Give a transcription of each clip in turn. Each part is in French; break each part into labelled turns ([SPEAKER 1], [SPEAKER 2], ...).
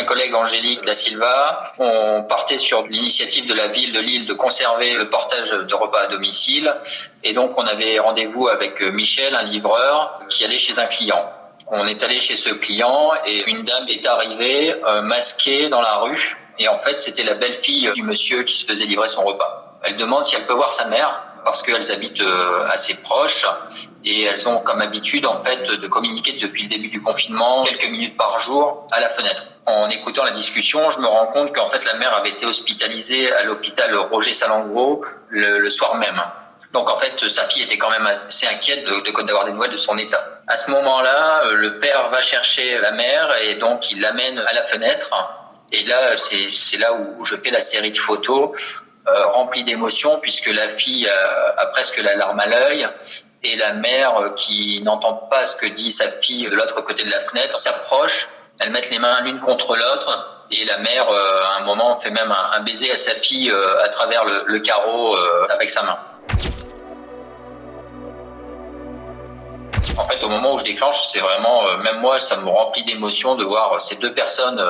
[SPEAKER 1] ma collègue Angélique Da Silva, on partait sur l'initiative de la ville de Lille de conserver le portage de repas à domicile. Et donc, on avait rendez-vous avec Michel, un livreur, qui allait chez un client. On est allé chez ce client et une dame est arrivée masquée dans la rue. Et en fait, c'était la belle-fille du monsieur qui se faisait livrer son repas. Elle demande si elle peut voir sa mère parce qu'elles habitent assez proches et elles ont comme habitude en fait de communiquer depuis le début du confinement quelques minutes par jour à la fenêtre. En écoutant la discussion, je me rends compte qu'en fait la mère avait été hospitalisée à l'hôpital Roger Salengro le soir même. Donc en fait, sa fille était quand même assez inquiète d'avoir des nouvelles de son état. À ce moment-là, le père va chercher la mère et donc il l'amène à la fenêtre. Et là, c'est là où je fais la série de photos remplie d'émotions puisque la fille a presque la larme à l'œil et la mère qui n'entend pas ce que dit sa fille de l'autre côté de la fenêtre s'approche. Elles mettent les mains l'une contre l'autre et la mère, à un moment, fait même un baiser à sa fille à travers le carreau avec sa main. En fait, au moment où je déclenche, c'est vraiment, même moi, ça me remplit d'émotion de voir ces deux personnes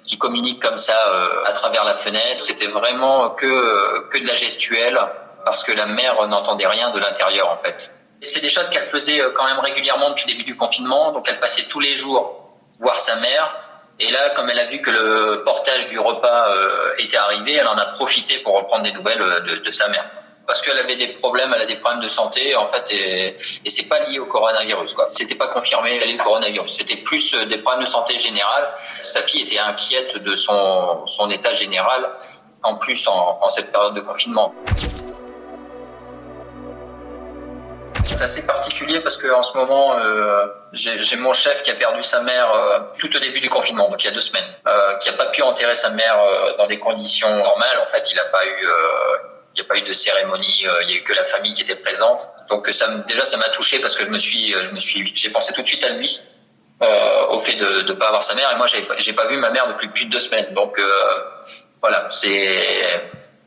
[SPEAKER 1] qui communiquent comme ça à travers la fenêtre. C'était vraiment que de la gestuelle parce que la mère n'entendait rien de l'intérieur, en fait. Et c'est des choses qu'elle faisait quand même régulièrement depuis le début du confinement. Donc, elle passait tous les jours voir sa mère. Et là, comme elle a vu que le portage du repas était arrivé, elle en a profité pour reprendre des nouvelles de sa mère. Parce qu'elle avait des problèmes, elle a des problèmes de santé, en fait, et c'est pas lié au coronavirus, quoi. C'était pas confirmé, elle est le coronavirus. C'était plus des problèmes de santé générale. Sa fille était inquiète de son état général, en plus en cette période de confinement. C'est assez particulier parce que en ce moment, j'ai mon chef qui a perdu sa mère tout au début du confinement, donc il y a 2 semaines, qui a pas pu enterrer sa mère dans des conditions normales. En fait, il n'y a pas eu de cérémonie, il y a eu que la famille qui était présente. Donc ça m'a touché parce que j'ai pensé tout de suite à lui, au fait de pas avoir sa mère. Et moi, j'ai pas vu ma mère depuis plus de 2 semaines. Donc voilà,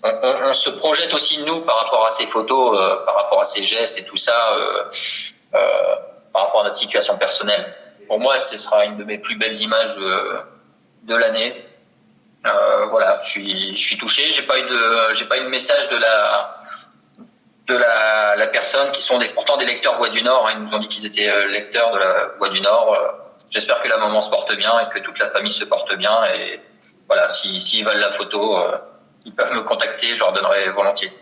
[SPEAKER 1] on se projette aussi nous par rapport à ces photos, par rapport à ces gestes et tout ça, par rapport à notre situation personnelle. Pour moi, ce sera une de mes plus belles images de l'année. Voilà, je suis touché. J'ai pas eu de message de la personne qui sont pourtant des lecteurs Voix du Nord. Ils nous ont dit qu'ils étaient lecteurs de la Voix du Nord. J'espère que la maman se porte bien et que toute la famille se porte bien. Et voilà, s'ils veulent la photo, ils peuvent me contacter, je leur donnerai volontiers.